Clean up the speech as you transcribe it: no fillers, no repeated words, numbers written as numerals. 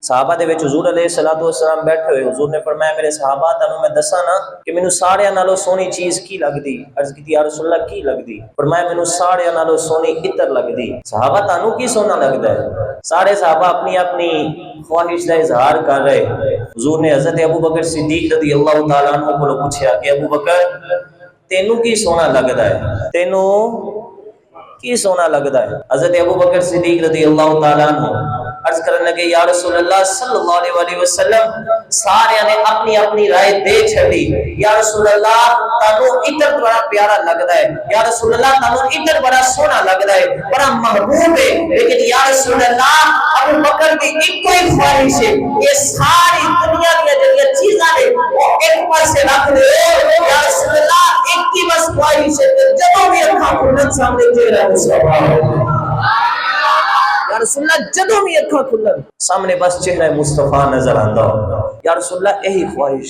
صحابہ دے وچ حضور علیہ الصلوۃ والسلام بیٹھے ہوئے، حضور نے فرمایا میرے صحابہ تانوں میں دساں نا کہ مینوں ساڑیاں نالوں سونی چیز کی لگدی؟ عرض کیتی یا رسول اللہ کی لگدی؟ فرمایا مینوں ساڑیاں نالوں سونی عطر لگدی۔ صحابہ تانوں کی سونا لگدا ہے؟ سارے صحابہ اپنی اپنی خواہش کا اظہار کر رہے۔ حضور نے حضرت ابو بکر صدیق رضی اللہ تعالیٰ عنہ کو پوچھا کہ ابو بکر تینوں کی سونا لگدا ہے؟ تینوں کی سونا لگدا ہے؟ حضرت ابو بکر صدیق رضی اللہ تعالیٰ عنہ عرض کرنے لگے یا رسول اللہ صلی اللہ علیہ وسلم سارے نے اپنی اپنی رائے دے چھڑی۔ یا رسول اللہ تانوں عطر بڑا پیارا لگدا ہے، یا رسول اللہ تانوں عطر بڑا سونا لگدا ہے، بڑا محبوب ہے، لیکن یا رسول اللہ ابو بکر کی ایک کوئی خواہش ہے، یہ ساری دنیا کی جڑی چیزاں نے وہ ایک پر سے رکھ دے۔ یا رسول اللہ ایک کی بس خواہش ہے کہ جدوں بھی اکھاں کھلن سامنے چہرہ مصطفیٰ، یا رسول اللہ جدوں بھی اکھاں کھلن سامنے بس چہرہ مصطفیٰ نظر آندا، یا رسول اللہ یہی خواہش